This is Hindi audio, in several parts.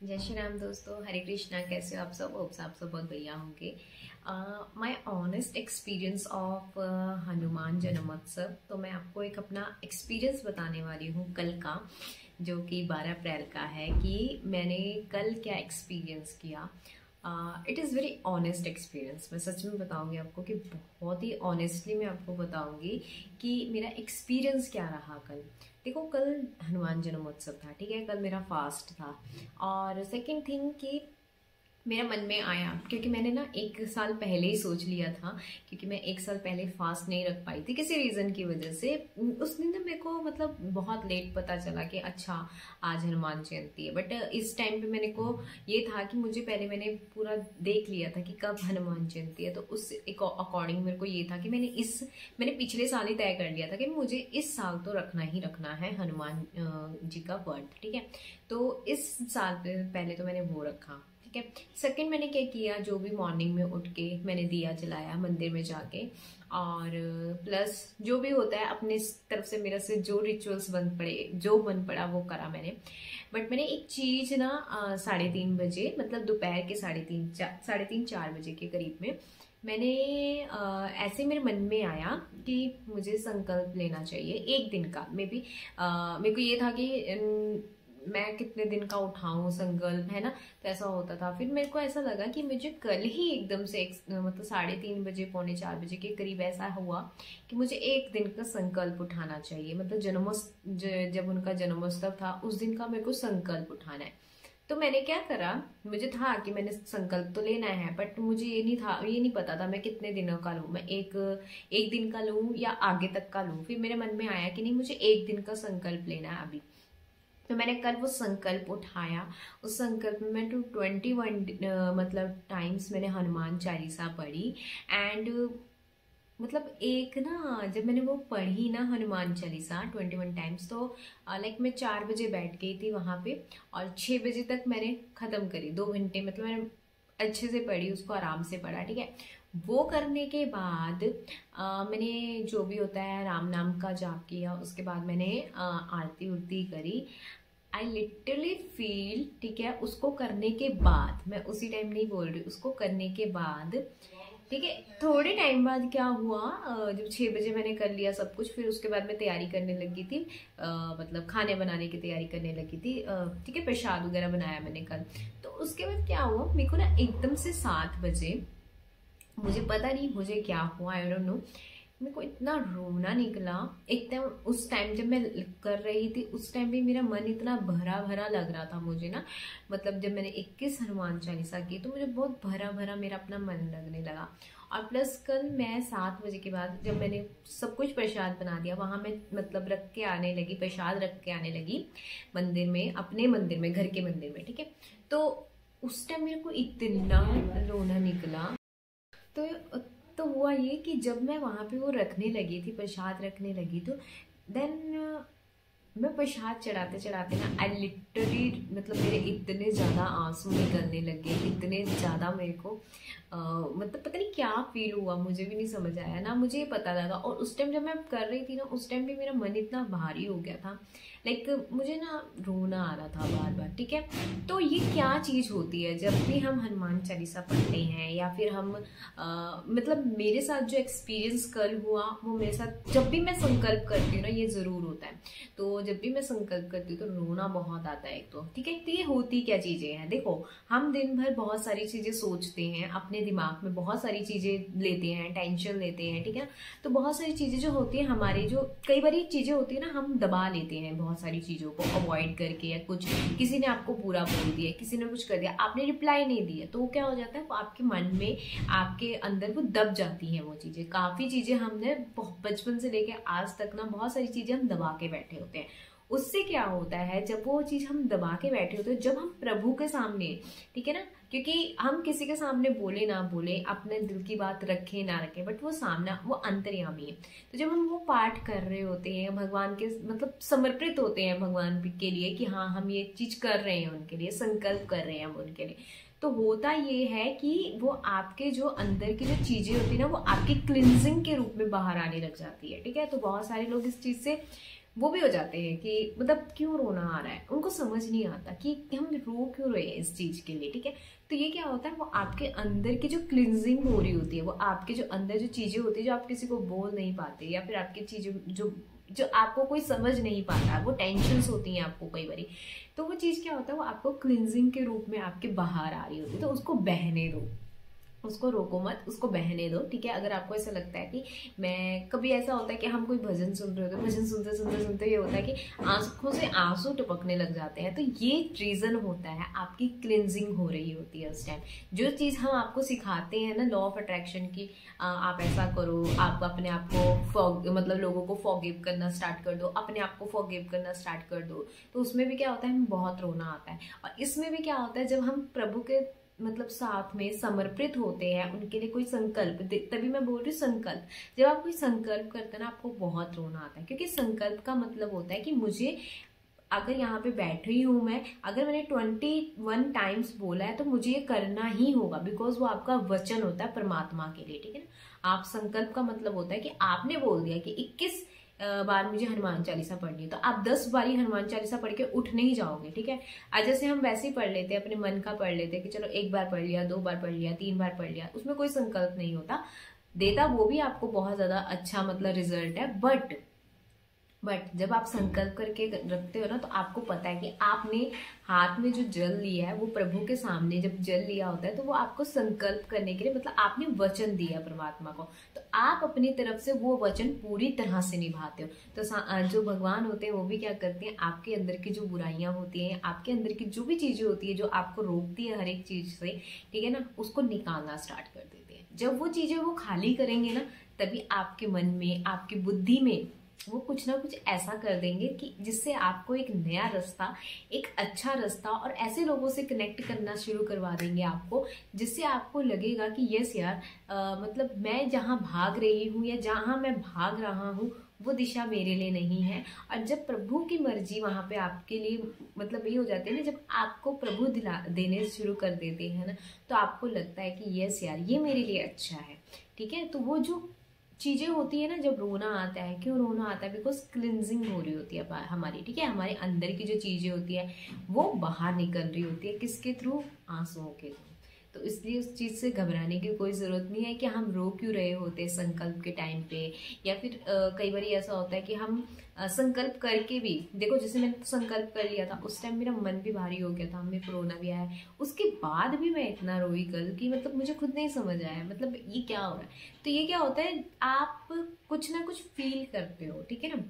जय श्री राम दोस्तों, हरे कृष्णा। कैसे हो आप सब? आप सब बहुत बढ़िया होंगे। My honest experience of Hanuman जन्मोत्सव। तो मैं आपको एक अपना एक्सपीरियंस बताने वाली हूँ कल का, जो कि 12 अप्रैल का है, कि मैंने कल क्या एक्सपीरियंस किया। It is very honest experience. मैं सच में बताऊंगी आपको कि बहुत ही ऑनेस्टली मैं आपको बताऊंगी कि मेरा एक्सपीरियंस क्या रहा कल। देखो, कल हनुमान जन्मोत्सव था, ठीक है। कल मेरा फास्ट था। और सेकंड थिंग कि मेरा मन में आया, क्योंकि मैंने ना 1 साल पहले ही सोच लिया था, क्योंकि मैं 1 साल पहले फास्ट नहीं रख पाई थी किसी रीज़न की वजह से। उस दिन ना मेरे को मतलब बहुत लेट पता चला कि अच्छा आज हनुमान जयंती है। बट इस टाइम पे मेरे को ये था कि मुझे पहले मैंने पूरा देख लिया था कि कब हनुमान जयंती है। तो उस एक अकॉर्डिंग मेरे को ये था कि मैंने पिछले साल ही तय कर लिया था कि मुझे इस साल तो रखना ही रखना है हनुमान जी का बर्थ, ठीक है। तो इस साल पहले तो मैंने वो रखा, ठीक है। सेकंड मैंने क्या किया, जो भी मॉर्निंग में उठ के मैंने दिया जलाया मंदिर में जाके, और प्लस जो भी होता है अपने तरफ से मेरा से जो रिचुअल्स बन पड़ा वो करा मैंने। बट मैंने एक चीज ना 3:30 बजे, मतलब दोपहर के 3:30 4 बजे के करीब में मैंने ऐसे मेरे मन में आया कि मुझे संकल्प लेना चाहिए एक दिन का। मेरे को ये था कि मैं कितने दिन का उठाऊं संकल्प, है ना। तो ऐसा होता था। फिर मेरे को ऐसा लगा कि मुझे कल ही एकदम से मतलब 3:30 बजे 3:45 के करीब ऐसा हुआ कि मुझे एक दिन का संकल्प उठाना चाहिए। मतलब जब उनका जन्मोत्सव था उस दिन का मेरे को संकल्प उठाना है। तो मैंने क्या करा, मुझे था कि मैंने संकल्प तो लेना है, बट मुझे ये नहीं पता था मैं कितने दिनों का लूं। मैं एक दिन का लूं या आगे तक का लूं। फिर मेरे मन में आया कि नहीं, मुझे एक दिन का संकल्प लेना है अभी। तो मैंने कल वो संकल्प उठाया। उस संकल्प में मैं 21 मतलब टाइम्स मैंने हनुमान चालीसा पढ़ी। एंड मतलब एक ना, जब मैंने वो पढ़ी ना हनुमान चालीसा 21 टाइम्स, तो लाइक मैं 4 बजे बैठ गई थी वहां पे, और 6 बजे तक मैंने खत्म करी। 2 घंटे मतलब मैंने अच्छे से पढ़ी, उसको आराम से पढ़ा, ठीक है। वो करने के बाद मैंने जो भी होता है राम नाम का जाप किया। उसके बाद मैंने आरती उरती करी। आई लिटरली फील, ठीक है, उसको करने के बाद, मैं उसी टाइम नहीं बोल रही, उसको करने के बाद, ठीक है, थोड़े टाइम बाद क्या हुआ, जब 6 बजे मैंने कर लिया सब कुछ, फिर उसके बाद मैं तैयारी करने लगी थी, मतलब खाने बनाने की तैयारी करने लगी थी, ठीक है। प्रसाद वगैरह बनाया मैंने कल। तो उसके बाद क्या हुआ, मेरे को ना एकदम से 7 बजे, मुझे पता नहीं मुझे क्या हुआ, आई डोंट नो, मेरे को इतना रोना निकला एकदम। उस टाइम जब मैं कर रही थी उस टाइम भी मेरा मन इतना भरा भरा लग रहा था मुझे ना। मतलब जब मैंने 21 हनुमान चालीसा की तो मुझे बहुत भरा भरा मेरा अपना मन लगने लगा। और प्लस कल मैं 7 बजे के बाद जब मैंने सब कुछ प्रसाद बना दिया, वहां मैं मतलब रख के आने लगी, प्रसाद रख के आने लगी मंदिर में, अपने मंदिर में, घर के मंदिर में, ठीक है। तो उस टाइम मेरे को इतना रोना निकला। तो हुआ ये कि जब मैं वहां पे वो रखने लगी थी, प्रसाद रखने लगी, तो देन मैं प्रसाद चढ़ाते चढ़ाते ना, आई लिटरली मतलब मेरे इतने ज्यादा आंसू निकलने लगे, इतने ज्यादा मेरे को मतलब पता नहीं क्या फील हुआ, मुझे भी नहीं समझ आया ना, मुझे पता लगा। और उस टाइम जब मैं कर रही थी ना, उस टाइम भी मेरा मन इतना भारी हो गया था, लाइक मुझे ना रोना आ रहा था बार बार, ठीक है। तो ये क्या चीज होती है, जब भी हम हनुमान चालीसा पढ़ते हैं या फिर हम मतलब मेरे साथ जो एक्सपीरियंस कल हुआ वो मेरे साथ, जब भी मैं संकल्प करती हूँ ना, ये जरूर होता है। तो जब भी मैं संकल्प करती हूँ तो रोना बहुत आता है एक तो, ठीक है। तो ये होती क्या चीजें हैं, देखो, हम दिन भर बहुत सारी चीजें सोचते हैं, अपने दिमाग में बहुत सारी चीजें लेते हैं, टेंशन लेते हैं, ठीक है। तो बहुत सारी चीजें जो होती है हमारी, जो कई बार चीजें होती है ना, हम दबा लेते हैं बहुत सारी चीजों को अवॉइड करके, या कुछ किसी ने आपको बुरा बोल दिया, किसी ने कुछ कर दिया, आपने रिप्लाई नहीं दिया, तो वो क्या हो जाता है, वो आपके मन में, आपके अंदर वो दब जाती हैं वो चीजें। काफी चीजें हमने बचपन से लेके आज तक ना, बहुत सारी चीजें हम दबा के बैठे होते हैं। उससे क्या होता है, जब वो चीज हम दबा के बैठे होते हैं, जब हम प्रभु के सामने, ठीक है ना, क्योंकि हम किसी के सामने बोले ना बोले, अपने दिल की बात रखे ना रखे, बट वो सामना, वो अंतर्यामी है। तो जब हम वो पाठ कर रहे होते हैं भगवान के, मतलब समर्पित होते हैं भगवान के लिए कि हाँ हम ये चीज कर रहे हैं उनके लिए, संकल्प कर रहे हैं हम उनके लिए, तो होता ये है कि वो आपके जो अंदर की जो चीजें होती है ना, वो आपकी क्लिनजिंग के रूप में बाहर आने लग जाती है, ठीक है। तो बहुत सारे लोग इस चीज से वो भी हो जाते हैं कि मतलब क्यों रोना आ रहा है, उनको समझ नहीं आता कि हम रो क्यों रहे हैं इस चीज के लिए, ठीक है। तो ये क्या होता है, वो आपके अंदर की जो क्लिनजिंग हो रही होती है, वो आपके जो अंदर जो चीजें होती है जो आप किसी को बोल नहीं पाते, या फिर आपकी चीजें जो जो आपको कोई समझ नहीं पाता, वो टेंशन्स होती हैं आपको कई बारी, तो वो चीज क्या होता है, वो आपको क्लिनजिंग के रूप में आपके बाहर आ रही होती है। तो उसको बहने दो, उसको रोको मत, उसको बहने दो, ठीक है। अगर आपको ऐसा लगता है कि मैं, कभी ऐसा होता है कि हम कोई भजन सुन रहे होते हैं, भजन सुनते सुनते सुनते ये होता है कि आंखों से आंसू टपकने लग जाते हैं, तो ये रीजन होता है आपकी क्लिनजिंग हो रही होती है उस टाइम। जो चीज हम आपको सिखाते हैं ना लॉ ऑफ अट्रैक्शन की, आप ऐसा करो, आप अपने आप को मतलब लोगों को फॉरगिव करना स्टार्ट कर दो, अपने आप को फॉरगिव करना स्टार्ट कर दो, तो उसमें भी क्या होता है, हमें बहुत रोना आता है। और इसमें भी क्या होता है, जब हम प्रभु के मतलब साथ में समर्पित होते हैं, उनके लिए कोई संकल्प, तभी मैं बोल रही हूँ संकल्प, जब आप कोई संकल्प करते हैं ना, आपको बहुत रोना आता है, क्योंकि संकल्प का मतलब होता है कि मुझे, अगर यहाँ पे बैठी हूं मैं, अगर मैंने 21 टाइम्स बोला है तो मुझे ये करना ही होगा, बिकॉज वो आपका वचन होता है परमात्मा के लिए, ठीक है ना। आप संकल्प का मतलब होता है कि आपने बोल दिया कि 21 बार मुझे हनुमान चालीसा पढ़नी है, तो आप 10 बारी हनुमान चालीसा पढ़ के उठ नहीं जाओगे, ठीक है। आज जैसे हम वैसे ही पढ़ लेते हैं, अपने मन का पढ़ लेते हैं कि चलो 1 बार पढ़ लिया, 2 बार पढ़ लिया, 3 बार पढ़ लिया, उसमें कोई संकल्प नहीं होता, देता वो भी आपको बहुत ज्यादा अच्छा मतलब रिजल्ट है। बट जब आप संकल्प करके रखते हो ना, तो आपको पता है कि आपने हाथ में जो जल लिया है, वो प्रभु के सामने जब जल लिया होता है, तो वो आपको संकल्प करने के लिए, मतलब आपने वचन दिया परमात्मा को, तो आप अपनी तरफ से वो वचन पूरी तरह से निभाते हो। तो जो भगवान होते हैं वो भी क्या करते हैं, आपके अंदर की जो बुराइयां होती हैं, आपके अंदर की जो भी चीजें होती है जो आपको रोकती है हर एक चीज से, ठीक है ना, उसको निकालना स्टार्ट कर देते हैं। जब वो चीजें वो खाली करेंगे ना, तभी आपके मन में, आपकी बुद्धि में वो कुछ ना कुछ ऐसा कर देंगे कि जिससे आपको एक नया रास्ता, एक अच्छा रास्ता, और ऐसे लोगों से कनेक्ट करना शुरू करवा देंगे आपको, जिससे आपको लगेगा कि यस यार, मतलब मैं जहाँ भाग रही हूँ या जहाँ मैं भाग रहा हूँ, वो दिशा मेरे लिए नहीं है। और जब प्रभु की मर्जी वहां पे आपके लिए मतलब ये हो जाती है ना, जब आपको प्रभु दिला देने शुरू कर देते हैं ना, तो आपको लगता है कि यस यार, ये मेरे लिए अच्छा है, ठीक है। तो वो जो चीजें होती है ना, जब रोना आता है, क्यों रोना आता है, बिकॉज क्लिनजिंग हो रही होती है हमारी, ठीक है। हमारे अंदर की जो चीजें होती है वो बाहर निकल रही होती है, किसके थ्रू, आंसुओं के थ्रू। तो इसलिए उस चीज से घबराने की कोई जरूरत नहीं है कि हम रो क्यों रहे होते संकल्प के टाइम पे, या फिर कई बार ऐसा होता है कि हम संकल्प करके भी, देखो जैसे मैंने संकल्प कर लिया था, उस टाइम मेरा मन भी भारी हो गया था, हमें कोरोना भी आया, उसके बाद भी मैं इतना रोई कल कि मतलब मुझे खुद नहीं समझ आया, मतलब ये क्या हो रहा है। तो ये क्या होता है, आप कुछ ना कुछ फील करते हो, ठीक है ना।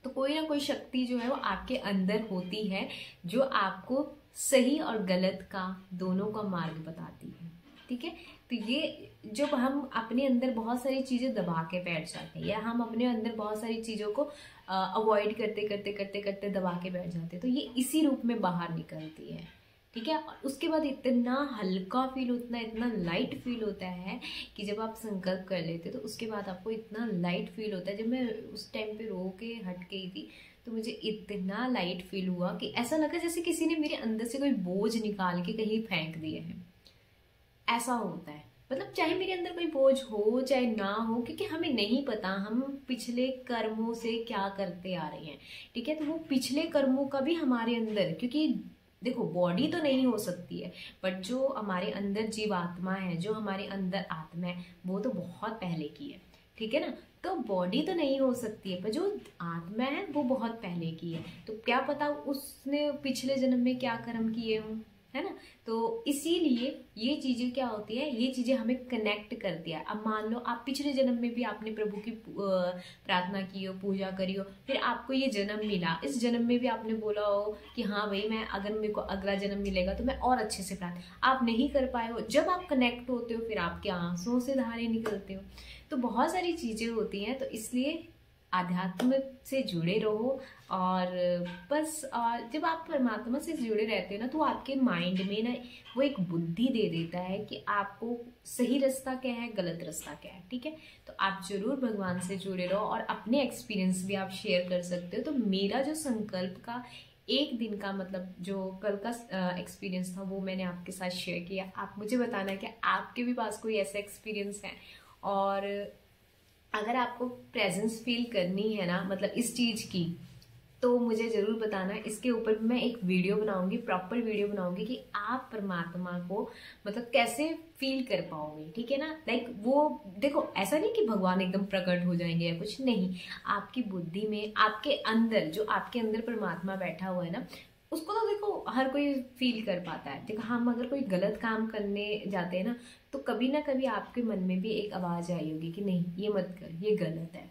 तो कोई ना कोई शक्ति जो है वो आपके अंदर होती है, जो आपको सही और गलत का, दोनों का मार्ग बताती है, ठीक है। तो ये जब हम अपने अंदर बहुत सारी चीजें दबा के बैठ जाते हैं, या हम अपने अंदर बहुत सारी चीजों को अवॉइड करते करते करते करते दबा के बैठ जाते हैं, तो ये इसी रूप में बाहर निकलती है, ठीक है। और उसके बाद इतना हल्का फील होता है, इतना लाइट फील होता है कि जब आप संकल्प कर लेते तो उसके बाद आपको इतना लाइट फील होता है। जब मैं उस टाइम पे रो के हट गई थी, तो मुझे इतना लाइट फील हुआ कि ऐसा लगा जैसे किसी ने मेरे अंदर से कोई बोझ निकाल के कहीं फेंक दिए हैं, ऐसा होता है। मतलब चाहे मेरे अंदर कोई बोझ हो चाहे ना हो, क्योंकि हमें नहीं पता हम पिछले कर्मों से क्या करते आ रहे हैं, ठीक है। तो वो पिछले कर्मों का भी हमारे अंदर, क्योंकि देखो बॉडी तो नहीं हो सकती है, बट जो हमारे अंदर जीवात्मा है, जो हमारे अंदर आत्मा है, वो तो बहुत पहले की है, ठीक है ना। तो बॉडी तो नहीं हो सकती है, पर जो आत्मा है वो बहुत पहले की है। तो क्या पता उसने पिछले जन्म में क्या कर्म किए हों, है ना। तो इसीलिए ये चीजें क्या होती है, ये चीजें हमें कनेक्ट करती है। अब मान लो आप पिछले जन्म में भी आपने प्रभु की प्रार्थना की हो, पूजा करी हो, फिर आपको ये जन्म मिला, इस जन्म में भी आपने बोला हो कि हाँ भाई, मैं अगर मेरे को अगला जन्म मिलेगा तो मैं और अच्छे से प्रार्थना, आप नहीं कर पाए हो। जब आप कनेक्ट होते हो, फिर आपके आंसुओं से धारे निकलते हो। तो बहुत सारी चीजें होती हैं, तो इसलिए आध्यात्म से जुड़े रहो। और बस, और जब आप परमात्मा से जुड़े रहते हो ना, तो आपके माइंड में ना वो एक बुद्धि दे देता है कि आपको सही रास्ता क्या है, गलत रास्ता क्या है, ठीक है। तो आप जरूर भगवान से जुड़े रहो, और अपने एक्सपीरियंस भी आप शेयर कर सकते हो। तो मेरा जो संकल्प का एक दिन का मतलब जो कल का एक्सपीरियंस था, वो मैंने आपके साथ शेयर किया। आप मुझे बताना कि आपके भी पास कोई ऐसा एक्सपीरियंस है, और अगर आपको प्रेजेंस फील करनी है ना, मतलब इस चीज की, तो मुझे जरूर बताना। इसके ऊपर मैं एक वीडियो बनाऊंगी, प्रॉपर वीडियो बनाऊंगी कि आप परमात्मा को मतलब कैसे फील कर पाओगे, ठीक है ना। लाइक वो देखो, ऐसा नहीं कि भगवान एकदम प्रकट हो जाएंगे या कुछ नहीं। आपकी बुद्धि में, आपके अंदर, जो आपके अंदर परमात्मा बैठा हुआ है ना, उसको तो देखो हर कोई फील कर पाता है। देखो हम अगर कोई गलत काम करने जाते हैं ना, तो कभी ना कभी आपके मन में भी एक आवाज आई होगी कि नहीं ये मत कर, ये गलत है।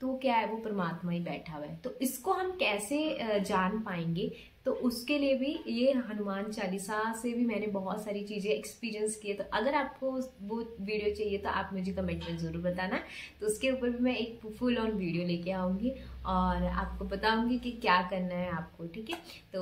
तो क्या है, वो परमात्मा ही बैठा हुआ है। तो इसको हम कैसे जान पाएंगे, तो उसके लिए भी ये हनुमान चालीसा से भी मैंने बहुत सारी चीजें एक्सपीरियंस किए। तो अगर आपको वो वीडियो चाहिए तो आप मुझे कमेंट में जरूर बताना। तो उसके ऊपर भी मैं एक फुल ऑन वीडियो लेके आऊंगी और आपको बताऊंगी कि क्या करना है आपको, ठीक है। तो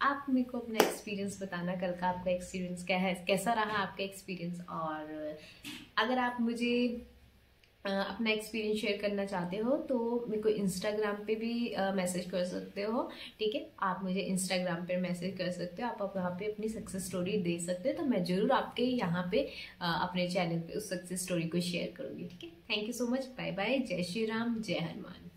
आप मेरे को अपना एक्सपीरियंस बताना, कल का आपका एक्सपीरियंस क्या है, कैसा रहा आपका एक्सपीरियंस। और अगर आप मुझे अपना एक्सपीरियंस शेयर करना चाहते हो तो मेरे को इंस्टाग्राम पे भी मैसेज कर सकते हो, ठीक है। आप मुझे इंस्टाग्राम पे मैसेज कर सकते हो, आप वहाँ पे अपनी सक्सेस स्टोरी दे सकते हो, तो मैं जरूर आपके यहाँ पे अपने चैनल पे उस सक्सेस स्टोरी को शेयर करूँगी, ठीक है। Thank you so much, bye bye, जय श्री राम, जय हनुमान।